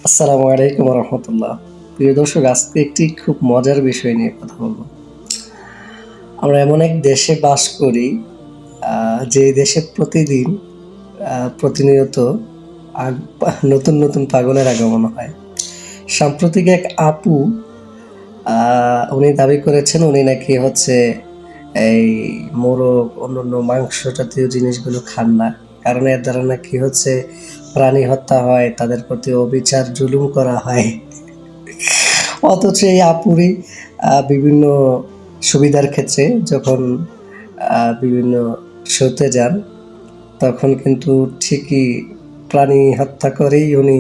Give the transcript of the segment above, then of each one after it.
আসসালামু আলাইকুম রহমতুল্লাহ। প্রিয় দর্শক, আজকে একটি খুব মজার বিষয় নিয়ে কথা বলবো। আমরা এমন এক দেশে বাস করি, যে দেশে প্রতিদিন প্রতিনিয়ত নতুন নতুন পাগলের আগমন হয়। সাম্প্রতিক এক আপু, উনি দাবি করেছেন উনি নাকি হচ্ছে এই মোরগ, অন্যান্য মাংস জাতীয় জিনিসগুলো খান না, কারণ এর দ্বারা নাকি হচ্ছে প্রাণী হত্যা হয়, তাদের প্রতি অবিচার জুলুম করা হয়। অথচ এই আপুরই বিভিন্ন সুবিধার ক্ষেত্রে যখন বিভিন্ন শোতে যান, তখন কিন্তু ঠিকই প্রাণী হত্যা করেই উনি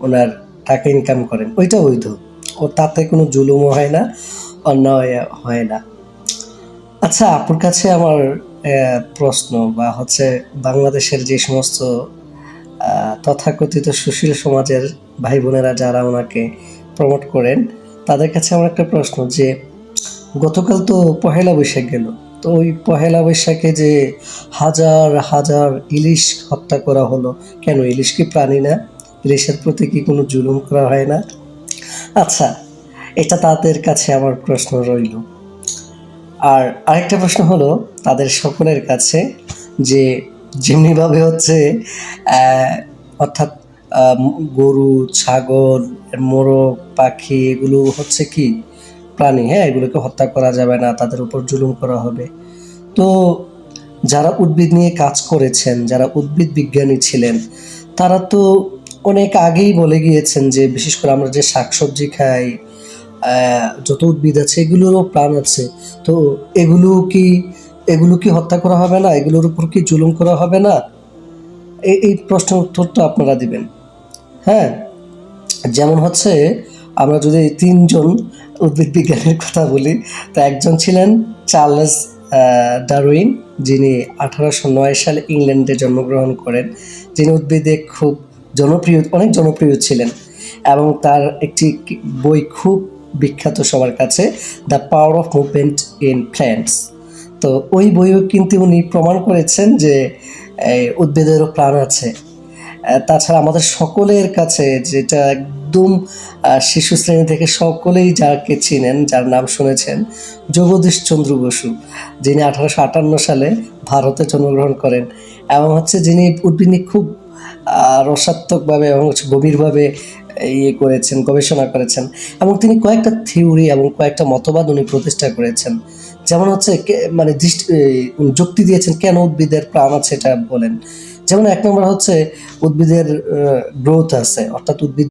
ওনার টাকা ইনকাম করেন। ওইটা বৈধ, ও তাতে কোনো জুলুমও হয় না, অন্যায় হয় না। আচ্ছা, আপুর কাছে আমার প্রশ্ন বা হচ্ছে বাংলাদেশের যে সমস্ত তথাকথিত সুশীল সমাজের ভাই বোনেরা যারা ওনাকে প্রমোট করেন, তাদের কাছে আমার একটা প্রশ্ন যে গতকাল তো পহেলা বৈশাখ গেল, তো ওই পহেলা বৈশাখে যে হাজার হাজার ইলিশ হত্যা করা হলো, কেন? ইলিশ কি প্রাণী না? ইলিশের প্রতি কি কোনো জুলুম করা হয় না? আচ্ছা, এটা তাদের কাছে আমার প্রশ্ন রইল। আর আরেকটা প্রশ্ন হলো তাদের সকলের কাছে, যে যেমনিভাবে হচ্ছে অর্থাৎ গরু, ছাগল, মোরগ, পাখি, এগুলো হচ্ছে কি প্রাণী, হ্যাঁ, এগুলোকে হত্যা করা যাবে না, তাদের উপর জুলুম করা হবে। তো যারা উদ্ভিদ নিয়ে কাজ করেছেন, যারা উদ্ভিদ বিজ্ঞানী ছিলেন, তারা তো অনেক আগেই বলে গিয়েছেন যে বিশেষ করে আমরা যে শাকসবজি খাই, যত উদ্ভিদ আছে এগুলোরও প্রাণ আছে। তো এগুলো কি হত্যা করা হবে না? এগুলোর উপর কি জুলুম করা হবে না? এই প্রশ্নের উত্তরটা আপনারা দিবেন। হ্যাঁ, যেমন হচ্ছে আমরা যদি তিনজন উদ্ভিদ বিজ্ঞানীর কথা বলি, তো একজন ছিলেন চার্লস ডারউইন, যিনি 1809 সালে ইংল্যান্ডে জন্মগ্রহণ করেন, যিনি উদ্ভিদে খুব অনেক জনপ্রিয় ছিলেন, এবং তার একটি বই খুব বিখ্যাত সবার কাছে, the power of movement in plants. তো ওই বইও কিন্তু উনি প্রমাণ করেছেন যে উদ্ভিদেরও প্রাণ আছে। তাছাড়া আমাদের সকলের কাছে যেটা একদম শিশু শ্রেণী থেকে সকলেই যাকে চিনেন, যার নাম শুনেছেন, জগদীশ চন্দ্র বসু, যিনি 1858 সালে ভারতে জন্মগ্রহণ করেন, এবং হচ্ছে যিনি উদ্ভিদ নিয়ে খুব রসাত্মকভাবে এবং গভীরভাবে করেছেন, গবেষণা করেছেন, এবং তিনি কয়েকটা থিওরি এবং কয়েকটা মতবাদ উনি প্রতিষ্ঠা করেছেন। যেমন হচ্ছে মানে যুক্তি দিয়েছেন কেন উদ্ভিদের প্রাণ আছে, এটা বলেন। যেমন এক নম্বর হচ্ছে উদ্ভিদের গ্রোথ আছে, অর্থাৎ উদ্ভিদ